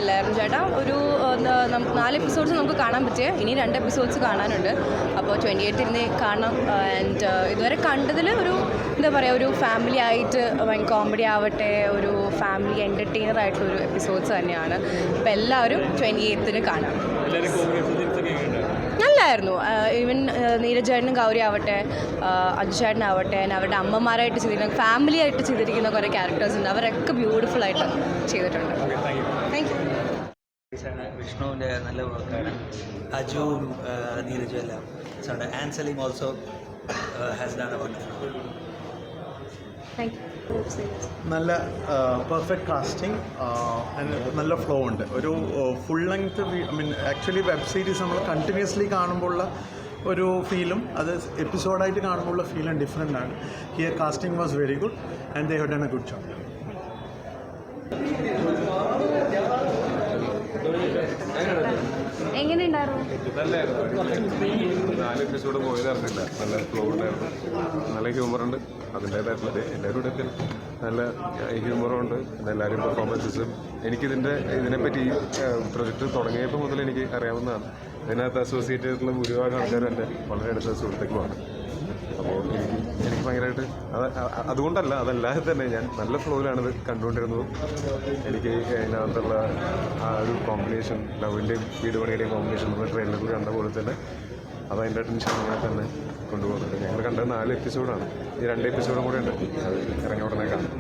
നല്ലതായിരുന്നു ചേട്ടാ. ഒരു 4 എപ്പിസോഡ്സ് നമുക്ക് കാണാൻ പറ്റിയേ, ഇനി 2 എപ്പിസോഡ്സ് കാണാനുണ്ട്. അപ്പോൾ 28 ഇരുന്ന് കാണണം. ആൻഡ് ഇതുവരെ കണ്ടതിൽ ഒരു എന്താ പറയുക, ഒരു ഫാമിലി ആയിട്ട് കോമഡി ആവട്ടെ, ഒരു ഫാമിലി എൻ്റർടൈനർ ആയിട്ടുള്ളൊരു എപ്പിസോഡ്സ് തന്നെയാണ്. അപ്പോൾ എല്ലാവരും 28 കാണാം. നല്ലായിരുന്നു. ഈവൻ നീരജേട്ടനും ഗൗരി ആവട്ടെ, അജുചേട്ടനാവട്ടെ, അവരുടെ അമ്മമാരായിട്ട് ചെയ്തിരിക്കുന്ന, ഫാമിലി ആയിട്ട് ചെയ്തിരിക്കുന്ന കുറേ ക്യാരക്ടേഴ്സ് ഉണ്ട്. അവരൊക്കെ ബ്യൂട്ടിഫുൾ ആയിട്ട് ചെയ്തിട്ടുണ്ട്. Thank you. വിഷ്ണുവിൻ്റെ നല്ല വർക്കാണ്. അജുവും നീരജും എല്ലാം സോണ്ട്. And Saleem also has done a wonderful. Thank you. നല്ല പെർഫെക്റ്റ് കാസ്റ്റിംഗ്, നല്ല ഫ്ലോ ഉണ്ട്. ഒരു full length actually web series നമ്മൾ കണ്ടിന്യൂസ്ലി കാണുമ്പോഴുള്ള ഒരു ഫീലും അത് എപ്പിസോഡായിട്ട് കാണുമ്പോഴുള്ള ഫീലും ഡിഫറെൻ്റ് ആണ്. Here casting was very good and they have done a good job. എങ്ങനെയുണ്ടായിരുന്നു? 4 എപ്പിസോഡ് പോയതറിഞ്ഞില്ല. നല്ല ഫ്ലോ ഉണ്ടായിരുന്നു, നല്ല ഹ്യൂമറുണ്ട്. അതിൻ്റേതായിട്ടുള്ളത് എല്ലാവരും ഇവിടെ നല്ല ഹ്യൂമറുണ്ട്. പിന്നെ എല്ലാവരും പെർഫോമൻസസും ഇതിനെപ്പറ്റി പ്രൊജക്റ്റ് തുടങ്ങിയപ്പോൾ മുതൽ എനിക്ക് അറിയാവുന്നതാണ്. ഇതിനകത്ത് അസോസിയേറ്റ് ചെയ്തിട്ടുള്ള ഭൂരിഭാഗം ആൾക്കാരും എൻ്റെ വളരെ അടുത്ത സുഹൃത്തുക്കളുമാണ്. അപ്പോൾ എനിക്ക് ഭയങ്കരമായിട്ട് അതുകൊണ്ടല്ല, അതല്ലാതെ തന്നെ ഞാൻ നല്ല ഫ്ലോയിലാണിത് കണ്ടുകൊണ്ടിരുന്നത്. എനിക്ക് അതിനകത്തുള്ള ആ ഒരു കോമ്പിനേഷൻ, ലവിൻ്റെയും വീട് പണിയുടെയും കോമ്പിനേഷൻ നമ്മൾ ട്രെയിലറിൽ കണ്ട പോലെ തന്നെ അത് അതിൻ്റെ ടെൻഷൻ അങ്ങനെ തന്നെ കൊണ്ടുപോകുന്നുണ്ട്. ഞങ്ങൾ കണ്ടത് 4 എപ്പിസോഡാണ്. ഈ 2 എപ്പിസോഡും കൂടെ ഉണ്ട്. അത് ഇറങ്ങിയ ഉടനെ കാണാം.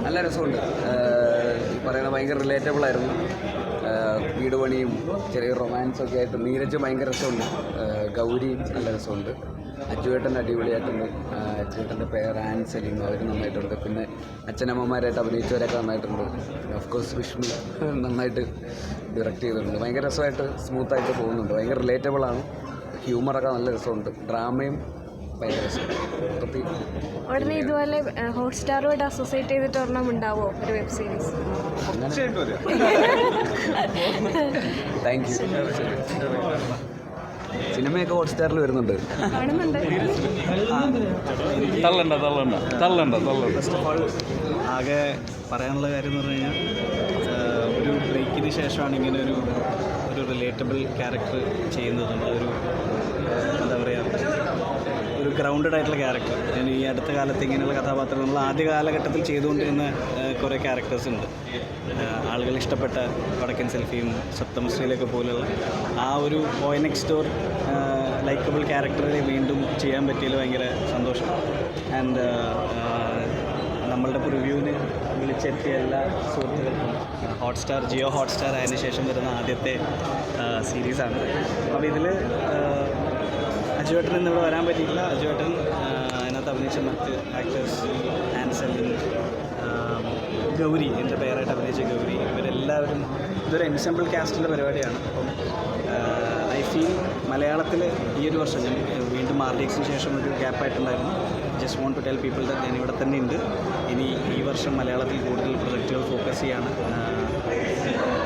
നല്ല രസമുണ്ട്. പറയുന്ന ഭയങ്കര റിലേറ്റബിൾ ആയിരുന്നു. വീട് പണിയും ചെറിയ റൊമാൻസൊക്കെ ആയിട്ട്. നീരജ് ഭയങ്കര രസമുണ്ട്. ഗൗരിയും നല്ല രസമുണ്ട്. അജുവേട്ടൻ അടിപൊളിയായിട്ടുണ്ട്. അജുവേട്ടൻ്റെ പേര് ആൻഡ് സലീം, അവർ നന്നായിട്ടുണ്ട്. പിന്നെ അച്ഛനമ്മമാരായിട്ട് അഭിനയിച്ചവരൊക്കെ നന്നായിട്ടുണ്ട്. ഓഫ്കോഴ്സ് വിഷ്ണു നന്നായിട്ട് ഡയറക്റ്റ് ചെയ്തിട്ടുണ്ട്. ഭയങ്കര രസമായിട്ട് സ്മൂത്തായിട്ട് പോകുന്നുണ്ട്. ഭയങ്കര റിലേറ്റബിളാണ്. ഹ്യൂമറൊക്കെ നല്ല രസമുണ്ട്. ഡ്രാമയും ഭയങ്കര രസമുണ്ട്. ഉടനെ ഇതുപോലെ ഹോട്ട്സ്റ്റാറുമായിട്ട് അസോസിയേറ്റ് ചെയ്തിട്ട് ഒരെണ്ണം ഉണ്ടാവോ ഒരു വെബ് സീരീസ്? Thank you. സിനിമയൊക്കെ ഹോട്ട്സ്റ്റാറിൽ വരുന്നുണ്ട്. ഫസ്റ്റ് ഓഫ് ഓൾ ആകെ പറയാനുള്ള കാര്യം എന്ന് പറഞ്ഞു കഴിഞ്ഞാൽ, ഒരു ബ്രേക്കിന് ശേഷമാണ് ഇങ്ങനെ ഒരു റിലേറ്റബിൾ ക്യാരക്ടർ ചെയ്യുന്നത്. നമ്മളൊരു എന്താ പറയുക, ഒരു ഗ്രൗണ്ടഡ് ആയിട്ടുള്ള ക്യാരക്ടർ. ഞാൻ ഈ അടുത്ത കാലത്ത് ഇങ്ങനെയുള്ള കഥാപാത്രങ്ങൾ നമ്മൾ ആദ്യ കാലഘട്ടത്തിൽ ചെയ്തുകൊണ്ടിരുന്ന കുറേ ക്യാരക്ടേഴ്സ് ഉണ്ട്. ആളുകൾ ഇഷ്ടപ്പെട്ട വടക്കൻ സെൽഫിയും സപ്തമശ്രീയിലൊക്കെ പോലുള്ള ആ ഒരു ബോയ് നെക്സ്റ്റ് ഡോർ ലൈക്കബിൾ ക്യാരക്ടറെ വീണ്ടും ചെയ്യാൻ പറ്റിയതിൽ ഭയങ്കര സന്തോഷം. ആൻഡ് നമ്മളുടെ പ്രിവ്യൂവിന് വിളിച്ചെത്തിയ എല്ലാ സുഹൃത്തുക്കൾക്കും ഹോട്ട്സ്റ്റാർ, ജിയോ ഹോട്ട്സ്റ്റാർ അതിന് ശേഷം വരുന്ന ആദ്യത്തെ സീരീസാണ്. അപ്പോൾ ഇതിൽ അജുവേട്ടൻ ഇന്നിവിടെ വരാൻ പറ്റിയിട്ടില്ല. അജുവേട്ടൻ അതിനകത്ത് അഭിനയിച്ച മറ്റ് ആക്ടേഴ്സ് ആൻഡ് സലീം, ഗൗരി, എൻ്റെ പേരായിട്ട് അഭിനയിച്ച ഗൗരി, ഇവരെല്ലാവരും ഇതൊരു എൻസെമ്പിൾ കാസ്റ്റിൻ്റെ പരിപാടിയാണ്. അപ്പം ഐ ഫീൽ മലയാളത്തിൽ ഈ ഒരു വർഷം ഞാൻ വീണ്ടും RDXന് ശേഷം ഒരു ഗ്യാപ്പായിട്ടുണ്ടായിരുന്നു. Just want to tell people that ഞാൻ ഇവിടെ തന്നെ ഉണ്ട്. ഇനി ഈ വർഷം മലയാളത്തിൽ കൂടുതൽ പ്രൊജക്റ്റുകൾ ഫോക്കസ് ചെയ്യാണ്.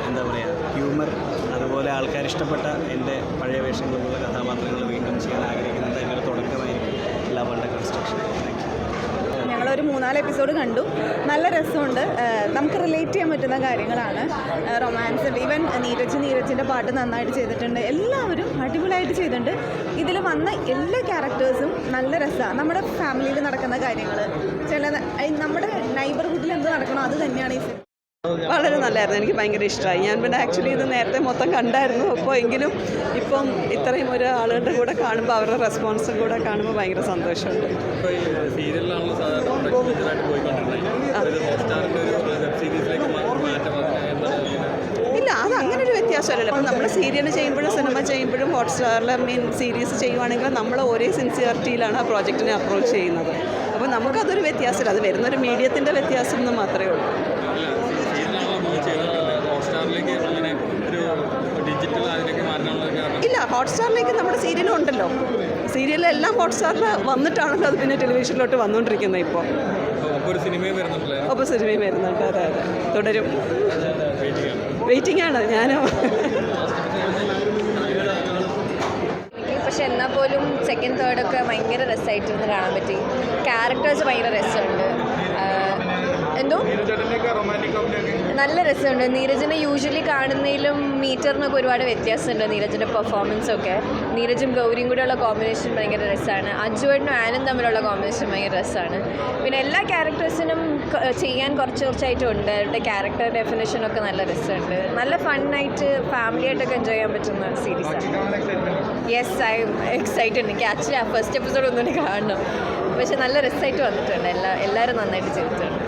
എന്താ പറയുക, ഹ്യൂമർ, അതുപോലെ ആൾക്കാർ ഇഷ്ടപ്പെട്ട എൻ്റെ പഴയ വേഷങ്ങളിലുള്ള കഥാപാത്രങ്ങൾ വീണ്ടും ചെയ്യാൻ ആഗ്രഹിക്കുന്നത് അതിൻ്റെ ഒരു തുടക്കമായിരിക്കും ലവ് അണ്ടർ കൺസ്ട്രക്ഷൻ. ഞങ്ങളൊരു 3-4 എപ്പിസോഡ് കണ്ടു. നല്ല രസമുണ്ട്. നമുക്ക് റിലേറ്റ് ചെയ്യാൻ പറ്റുന്ന കാര്യങ്ങളാണ്. റൊമാൻസ്, ഈവൻ നീരജിൻ്റെ പാട്ട് നന്നായിട്ട് ചെയ്തിട്ടുണ്ട്. എല്ലാവരും അടിപൊളിയായിട്ട് ചെയ്തിട്ടുണ്ട്. ഇതിൽ വന്ന എല്ലാ ക്യാരക്ടേഴ്സും നല്ല രസമാണ്. നമ്മുടെ ഫാമിലിയിൽ നടക്കുന്ന കാര്യങ്ങൾ, നമ്മുടെ നൈബർഹുഡിൽ എന്ത് നടക്കണോ അത് തന്നെയാണ് ഈ സിനിമ. വളരെ നല്ലതായിരുന്നു. എനിക്ക് ഭയങ്കര ഇഷ്ടമായി. ഞാൻ പിന്നെ ആക്ച്വലി ഇത് നേരത്തെ മൊത്തം കണ്ടായിരുന്നു. അപ്പോൾ എങ്കിലും ഇപ്പം ഇത്രയും ഒരു ആളുകളുടെ കൂടെ കാണുമ്പോൾ, അവരുടെ റെസ്പോൺസും കൂടെ കാണുമ്പോൾ ഭയങ്കര സന്തോഷമുണ്ട്. ഇല്ല, അത് അങ്ങനെ ഒരു വ്യത്യാസമല്ലല്ലോ. അപ്പം നമ്മൾ സീരിയൽ ചെയ്യുമ്പോഴും സിനിമ ചെയ്യുമ്പോഴും ഹോട്ട്സ്റ്റാറിൽ സീരീസ് ചെയ്യുവാണെങ്കിൽ നമ്മൾ ഒരേ സിൻസിയറിറ്റിയിലാണ് ആ പ്രോജക്റ്റിനെ അപ്രോച്ച് ചെയ്യുന്നത്. അപ്പോൾ നമുക്കതൊരു വ്യത്യാസമില്ല. അത് വരുന്നൊരു മീഡിയത്തിൻ്റെ വ്യത്യാസം എന്ന് മാത്രമേ ഉള്ളൂ. ഇല്ല, ഹോട്ട്സ്റ്റാറിലേക്ക് നമ്മുടെ സീരിയലും ഉണ്ടല്ലോ. സീരിയലെല്ലാം ഹോട്ട്സ്റ്റാറിൽ വന്നിട്ടാണല്ലോ അത് പിന്നെ ടെലിവിഷനിലോട്ട് വന്നുകൊണ്ടിരിക്കുന്നത്. ഇപ്പോൾ ഒപ്പം സിനിമയും വരുന്നുണ്ട്. അതെ അതെ, തുടരും. വെയിറ്റിംഗ് ആണ് ഞാനും. പക്ഷെ എന്നാൽ പോലും സെക്കൻഡ് തേർഡൊക്കെ ഭയങ്കര രസമായിട്ടിരുന്ന് കാണാൻ പറ്റി. ക്യാരക്ടേഴ്സ് ഭയങ്കര രസമുണ്ട്. എന്തോ നല്ല രസമുണ്ട്. നീരജിനെ യൂഷ്വലി കാണുന്നതിലും മീറ്ററിനൊക്കെ ഒരുപാട് വ്യത്യാസമുണ്ട് നീരജിൻ്റെ പെർഫോമൻസൊക്കെ. നീരജും ഗൗരിയും കൂടെയുള്ള കോമ്പിനേഷൻ ഭയങ്കര രസമാണ്. അജുവേട്ടനും ആനും തമ്മിലുള്ള കോമ്പിനേഷൻ ഭയങ്കര രസമാണ്. പിന്നെ എല്ലാ ക്യാരക്ടേഴ്സിനും ചെയ്യാൻ കുറച്ചായിട്ടുണ്ട്. അവരുടെ ക്യാരക്ടർ ഡെഫിനേഷനൊക്കെ നല്ല രസമുണ്ട്. നല്ല ഫണ്ണായിട്ട് ഫാമിലിയായിട്ടൊക്കെ എൻജോയ് ചെയ്യാൻ പറ്റുന്ന സീരീസാണ്. Yes, I am excited. എനിക്ക് ആക്ച്വലി ആ ഫസ്റ്റ് എപ്പിസോഡ് ഒന്നുകൂടി കാണണം. പക്ഷെ നല്ല രസമായിട്ട് വന്നിട്ടുണ്ട്. എല്ലാവരും നന്നായിട്ട് ചെയ്തിട്ടുണ്ട്.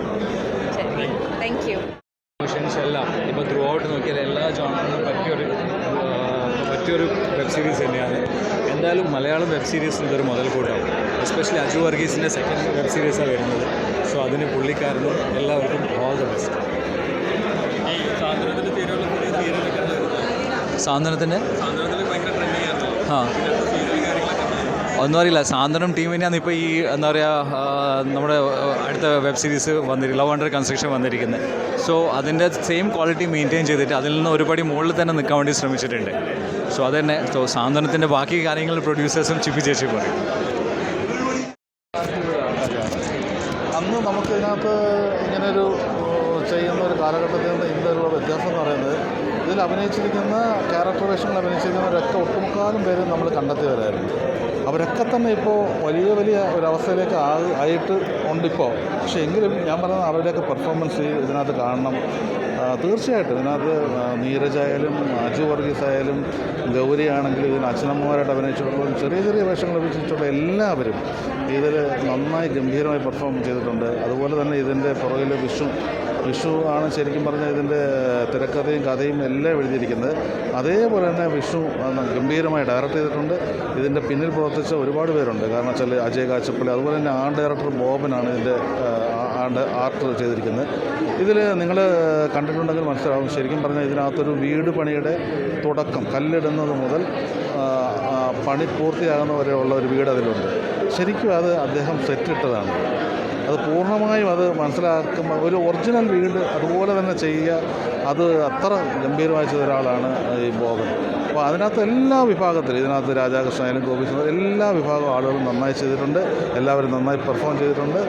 ശരി, താങ്ക് യു. ഇമോഷൻസ് എല്ലാം ഇപ്പോൾ ത്രൂ ഔട്ട് നോക്കിയാൽ എല്ലാ ജോണറിനും പറ്റിയൊരു വെബ് സീരീസ് തന്നെയാണ്. എന്തായാലും മലയാളം വെബ് സീരീസിന് ഇതൊരു മുതൽക്കൂട്ടാവും. എസ്പെഷ്യലി അജു വർഗീസിൻ്റെ സെക്കൻഡ് വെബ് സീരീസാണ് വരുന്നത്. സോ അതിന് പുള്ളിക്കാരനും എല്ലാവർക്കും ഓൾ ദ ബെസ്റ്റ്. സാന്ത്വനത്തിൻ്റെ ഒന്നും അറിയില്ല. സാന്ത്വനം ടീമിനെയാണ് ഇപ്പോൾ ഈ എന്താ പറയുക നമ്മുടെ അടുത്ത web series love under construction വന്നിരിക്കുന്നത്. സോ അതിൻ്റെ സെയിം ക്വാളിറ്റി മെയിൻറ്റെയിൻ ചെയ്തിട്ട് അതിൽ നിന്ന് ഒരുപടി മുകളിൽ തന്നെ നിൽക്കാൻ വേണ്ടി ശ്രമിച്ചിട്ടുണ്ട്. സോ അതുതന്നെ. സോ സാന്ത്വനത്തിൻ്റെ ബാക്കി കാര്യങ്ങൾ പ്രൊഡ്യൂസേഴ്സും ചിപ്പി ചേച്ചി പറയും. അന്ന് നമുക്ക് ഇതിനകത്ത് ഇങ്ങനൊരു ചെയ്യുന്ന ഒരു കാലഘട്ടത്തിൽ നിന്ന് ഇന്ത്യയിലുള്ള വ്യത്യാസം എന്ന് പറയുന്നത് ഇതിൽ അഭിനയിച്ചിരിക്കുന്ന ക്യാരക്ടർ വേഷങ്ങളിൽ അഭിനയിച്ചിരിക്കുന്നവരൊക്കെ ഒട്ടുമുക്കാലും പേര് നമ്മൾ കണ്ടെത്തിയവരായിരുന്നു. അവരൊക്കെ തന്നെ ഇപ്പോൾ വലിയ ഒരവസ്ഥയിലേക്ക് ആയിട്ട് ഉണ്ടിപ്പോൾ. പക്ഷേ എങ്കിലും ഞാൻ പറയുന്നത് അവരുടെയൊക്കെ പെർഫോമൻസ് ഇതിനകത്ത് കാണണം. തീർച്ചയായിട്ടും ഇതിനകത്ത് നീരജായാലും അജു വർഗീസ് ആയാലും ഗൗരി ആണെങ്കിലും ഇതിന് അച്ഛനമ്മമാരായിട്ട് അഭിനയിച്ചിട്ടുള്ള ചെറിയ വേഷങ്ങൾ അഭിനയിച്ചിട്ടുള്ള എല്ലാവരും ഇതിൽ നന്നായി ഗംഭീരമായി പെർഫോം ചെയ്തിട്ടുണ്ട്. അതുപോലെ തന്നെ ഇതിൻ്റെ പുറകിൽ വിഷു ആണ് ശരിക്കും പറഞ്ഞാൽ ഇതിൻ്റെ തിരക്കഥയും കഥയും എല്ലാം എഴുതിയിരിക്കുന്നത്. അതേപോലെ തന്നെ വിഷു ഗംഭീരമായി ഡയറക്റ്റ് ചെയ്തിട്ടുണ്ട്. ഇതിൻ്റെ പിന്നിൽ പ്രവർത്തിച്ച ഒരുപാട് പേരുണ്ട്. കാരണം വെച്ചാൽ അജയ് കാച്ചപ്പള്ളി, അതുപോലെ തന്നെ ആർട്ട് ഡയറക്ടർ ബോബനാണ് ഇതിൻ്റെ ആർട്ട് ചെയ്തിരിക്കുന്നത്. ഇതിൽ നിങ്ങൾ കണ്ടിട്ടുണ്ടെങ്കിൽ മനസ്സിലാവും. ശരിക്കും പറഞ്ഞാൽ ഇതിനകത്തൊരു വീട് പണിയുടെ തുടക്കം, കല്ലിടുന്നത് മുതൽ പണി പൂർത്തിയാകുന്ന വരെയുള്ള ഒരു വീട് അതിലുണ്ട്. ശരിക്കും അത് അദ്ദേഹം സെറ്റിട്ടതാണ്. അത് പൂർണ്ണമായും അത് മനസ്സിലാക്കുമ്പോൾ ഒരു ഒറിജിനൽ വീട് അതുപോലെ തന്നെ ചെയ്യുക, അത് അത്ര ഗംഭീരമായി ചെയ്ത ഒരാളാണ് ഈ ബോബൻ. അപ്പോൾ അതിനകത്ത് എല്ലാ വിഭാഗത്തിലും ഇതിനകത്ത് രാധാകൃഷ്ണനും ഗോപികൃഷ്ണനും എല്ലാ വിഭാഗം ആളുകളും നന്നായി ചെയ്തിട്ടുണ്ട്. എല്ലാവരും നന്നായി പെർഫോം ചെയ്തിട്ടുണ്ട്.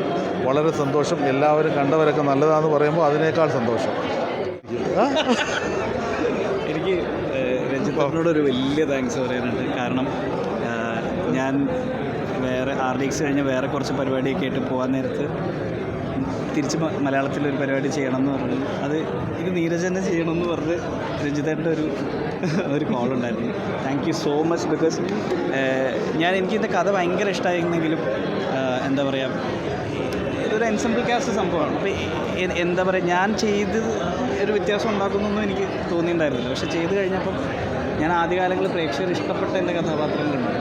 വളരെ സന്തോഷം. എല്ലാവരും കണ്ടവരൊക്കെ നല്ലതാണെന്ന് പറയുമ്പോൾ അതിനേക്കാൾ സന്തോഷം. എനിക്ക് രഞ്ജിത്തിനോടൊരു വലിയ താങ്ക്സ് പറയാനുണ്ട്. കാരണം ഞാൻ വേറെ RDX കഴിഞ്ഞ് വേറെ കുറച്ച് പരിപാടിയൊക്കെ ആയിട്ട് പോകാൻ നേരത്ത് തിരിച്ച് മലയാളത്തിലൊരു പരിപാടി ചെയ്യണമെന്ന് പറഞ്ഞു. ഇത് നീരജ് തന്നെ ചെയ്യണമെന്ന് പറഞ്ഞ് രഞ്ജിത്തേട്ടൻ്റെ ഒരു കോളുണ്ടായിരുന്നു. Thank you so much. Because എനിക്കിതിൻ്റെ കഥ ഭയങ്കര ഇഷ്ടമായിരുന്നെങ്കിലും എന്താ പറയുക, ഇതൊരു എൻസെമ്പിൾ കാസ്റ്റ് സംഭവമാണ്. അപ്പോൾ എന്താ പറയുക, ഞാൻ ചെയ്ത് ഒരു വ്യത്യാസം ഉണ്ടാക്കുന്നൊന്നും എനിക്ക് തോന്നിയിട്ടുണ്ടായിരുന്നില്ല. പക്ഷേ ചെയ്ത് കഴിഞ്ഞപ്പം ഞാൻ ആദ്യകാലങ്ങളിൽ പ്രേക്ഷകർ ഇഷ്ടപ്പെട്ട എൻ്റെ കഥാപാത്രങ്ങളുണ്ട്.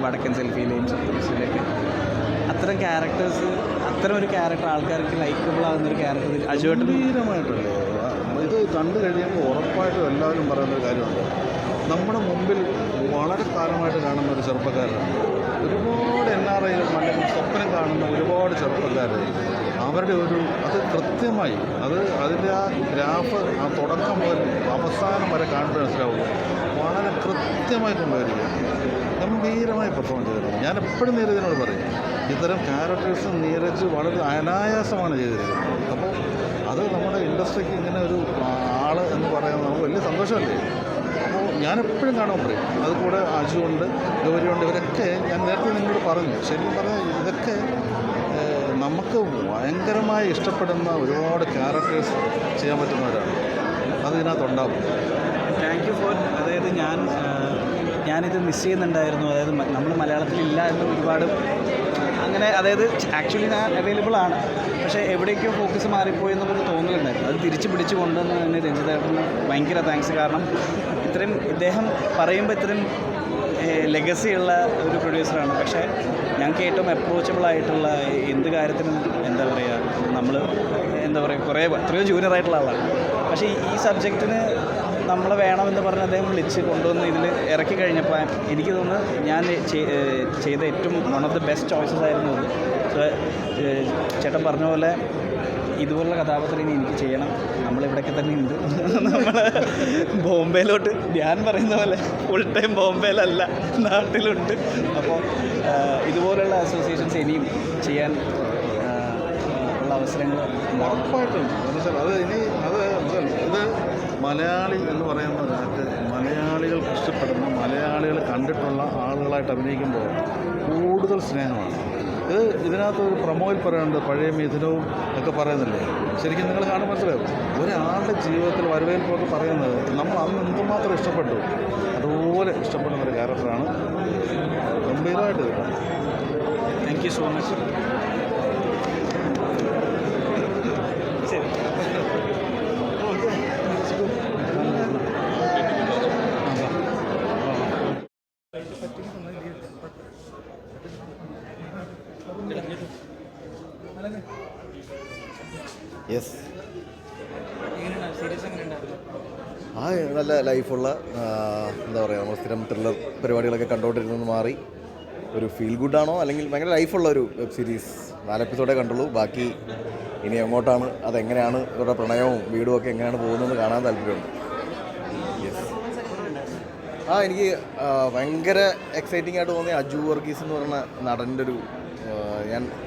വടക്കൻ സെൽഫിയിലെയും സപ്തമിസിലൊക്കെ അത്തരം ക്യാരക്ടേഴ്സ്, അത്തരം ഒരു ക്യാരക്ടർ ആൾക്കാർക്ക് ലൈക്കബിൾ ആകുന്നൊരു ക്യാരക്ടർ അജുവേട്ടൻ ഗംഭീരമായിട്ടല്ലേ. ഇത് കണ്ടു കഴിയുമ്പോൾ ഉറപ്പായിട്ടും എല്ലാവരും പറയുന്നൊരു കാര്യമുണ്ട്. നമ്മുടെ മുമ്പിൽ വളരെ കാലമായിട്ട് കാണുന്ന ഒരു ചെറുപ്പക്കാരനാണ്. ഒരുപാട് NRI അല്ലെങ്കിൽ സ്വപ്നം കാണുന്ന ഒരുപാട് ചെറുപ്പക്കാർ, അവരുടെ അത് കൃത്യമായി അതിൻ്റെ ആ ഗ്രാഫ് ആ തുടക്കം മുതൽ അവസാനം വരെ കാണുമ്പോൾ മനസ്സിലാവുള്ളൂ. വളരെ കൃത്യമായി കൊണ്ടുവരിക, ഗംഭീരമായി പെർഫോം ചെയ്തിരുന്നു. ഞാൻ എപ്പോഴും നീരജിനോട് പറയും, ഇത്തരം ക്യാരക്ടേഴ്സ് നീരജ് വളരെ അനായാസമാണ് ചെയ്തിരിക്കുന്നത്. അപ്പോൾ അത് നമ്മുടെ ഇൻഡസ്ട്രിക്ക് ഇങ്ങനെ ഒരു ആൾ എന്ന് പറയുന്നത് നമുക്ക് വലിയ സന്തോഷമല്ലേ. അപ്പോൾ ഞാനെപ്പോഴും കാണാൻ പറയും. അതുകൂടെ അജുണ്ട്, ഗൗരിയുണ്ട്, ഇവരൊക്കെ ഞാൻ നേരത്തെ നിങ്ങളോട് പറഞ്ഞു. ശരിക്കും പറഞ്ഞാൽ ഇതൊക്കെ നമുക്ക് ഭയങ്കരമായി ഇഷ്ടപ്പെടുന്ന ഒരുപാട് ക്യാരക്ടേഴ്സ് ചെയ്യാൻ പറ്റുന്നവരാണ്. അതിനകത്തുണ്ടാവും. താങ്ക് യു ഫോർ, അതായത് ഞാനിത് മിസ് ചെയ്യുന്നുണ്ടായിരുന്നു. അതായത് നമ്മൾ മലയാളത്തിലില്ല എന്ന് ഒരുപാട് അങ്ങനെ, അതായത് ആക്ച്വലി ഞാൻ അവൈലബിൾ ആണ്, പക്ഷേ എവിടേക്കോ ഫോക്കസ് മാറിപ്പോയി എന്നൊക്കെ തോന്നലുണ്ടായിരുന്നു. അത് തിരിച്ച് പിടിച്ച് കൊണ്ടുവന്ന് തന്നെ രഞ്ജിത്തേട്ടന് ഭയങ്കര താങ്ക്സ്. കാരണം ഇദ്ദേഹം പറയുമ്പോൾ ഇത്രയും ലെഗസിയുള്ള ഒരു പ്രൊഡ്യൂസറാണ്. പക്ഷേ ഞങ്ങൾക്ക് ഏറ്റവും അപ്രോച്ചബിൾ ആയിട്ടുള്ള എന്ത് കാര്യത്തിനും എന്താ പറയുക, നമ്മൾ എന്താ പറയുക എത്രയോ ജൂനിയറായിട്ടുള്ള ആളാണ്. പക്ഷേ ഈ സബ്ജക്റ്റിന് നമ്മളെ വേണമെന്ന് പറഞ്ഞ് അദ്ദേഹം വിളിച്ച് കൊണ്ടുവന്ന് ഇതിൽ ഇറക്കി കഴിഞ്ഞപ്പോൾ എനിക്ക് തോന്നുന്നു ഞാൻ ചെയ്ത ഏറ്റവും one of the best choices ആയിരുന്നു അത്. ചേട്ടൻ പറഞ്ഞ പോലെ ഇതുപോലുള്ള കഥാപാത്രം ഇനി എനിക്ക് ചെയ്യണം. നമ്മളിവിടെയൊക്കെ തന്നെ ഉണ്ട്. നമ്മൾ ബോംബെയിലോട്ട് ഞാൻ പറയുന്ന പോലെ ഫുൾ ടൈം ബോംബെയിലല്ല, നാട്ടിലുണ്ട്. അപ്പോൾ ഇതുപോലുള്ള അസോസിയേഷൻസ് ഇനിയും ചെയ്യാൻ ഉള്ള അവസരങ്ങൾ ഉറപ്പായിട്ടും. അത് മലയാളി എന്ന് പറയുന്ന ഒരാൾക്ക് മലയാളികൾക്ക് ഇഷ്ടപ്പെടുന്ന മലയാളികൾ കണ്ടിട്ടുള്ള ആളുകളായിട്ട് അഭിനയിക്കുമ്പോൾ കൂടുതൽ സ്നേഹമാണ്. ഇതിനകത്ത് ഒരു പ്രൊമോയിൽ പറയുന്നുണ്ട് പഴയ മിഥുനവും ഒക്കെ പറയുന്നില്ലേ, ശരിക്കും നിങ്ങൾ കാണുമ്പോൾ മനസ്സിലാവും ഒരാളുടെ ജീവിതത്തിൽ വരവേൽപ്പൊക്കെ പറയുന്നത് നമ്മൾ അന്ന് എന്തുമാത്രം ഇഷ്ടപ്പെട്ടു അതുപോലെ ഇഷ്ടപ്പെടുന്നൊരു ക്യാരക്ടറാണ്. ഗംഭീരമായിട്ട് thank you so much. Yes, നല്ല ലൈഫുള്ള എന്താ പറയുക, നമ്മൾ സ്ഥിരം ത്രില്ലർ പരിപാടികളൊക്കെ കണ്ടുകൊണ്ടിരുന്നത് മാറി ഒരു ഫീൽ ഗുഡാണോ അല്ലെങ്കിൽ ഭയങ്കര ലൈഫുള്ള ഒരു വെബ് സീരീസ്. 4 എപ്പിസോഡേ കണ്ടുള്ളൂ. ബാക്കി ഇനി എങ്ങോട്ടാണ്, അതെങ്ങനെയാണ് ഇവരുടെ പ്രണയവും വീടും ഒക്കെ എങ്ങനെയാണ് പോകുന്നതെന്ന് കാണാൻ താല്പര്യമുണ്ട്. യെസ്, എനിക്ക് ഭയങ്കര എക്സൈറ്റിംഗ് ആയിട്ട് തോന്നിയ അജു വർഗീസ് എന്ന് പറയുന്ന നടൻ്റെ ഒരു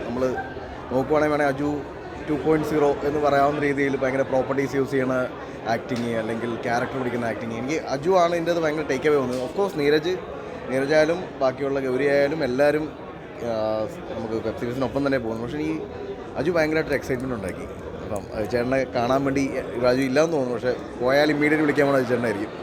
നമ്മൾ നോക്കുവാണെങ്കിൽ അജു 2.0 എന്ന് പറയാവുന്ന രീതിയിൽ ഭയങ്കര പ്രോപ്പർട്ടീസ് യൂസ് ചെയ്യണ ആക്ടിങ് അല്ലെങ്കിൽ ക്യാരക്ടർ പിടിക്കുന്ന ആക്ടിങ്, എനിക്ക് അജു ആണ് ഇതിൻ്റെ അത് ഭയങ്കര ടേക്ക് അവേ തോന്നുന്നത്. ഓഫ് കോഴ്സ് നീരജായാലും ബാക്കിയുള്ള ഗൗരി ആയാലും എല്ലാവരും നമുക്ക് വെബ് സീരീസിനൊപ്പം തന്നെ പോകുന്നു. പക്ഷേ ഈ അജു ഭയങ്കരമായിട്ടൊരു എക്സൈറ്റ്മെൻറ്റ് ഉണ്ടാക്കി. അപ്പം ചേട്ടനെ കാണാൻ വേണ്ടി രാജു ഇല്ലയെന്ന് തോന്നുന്നു, പക്ഷേ പോയാൽ ഇമ്മീഡിയറ്റ് വിളിക്കാൻ പോണത് ചേട്ടനായിരിക്കും.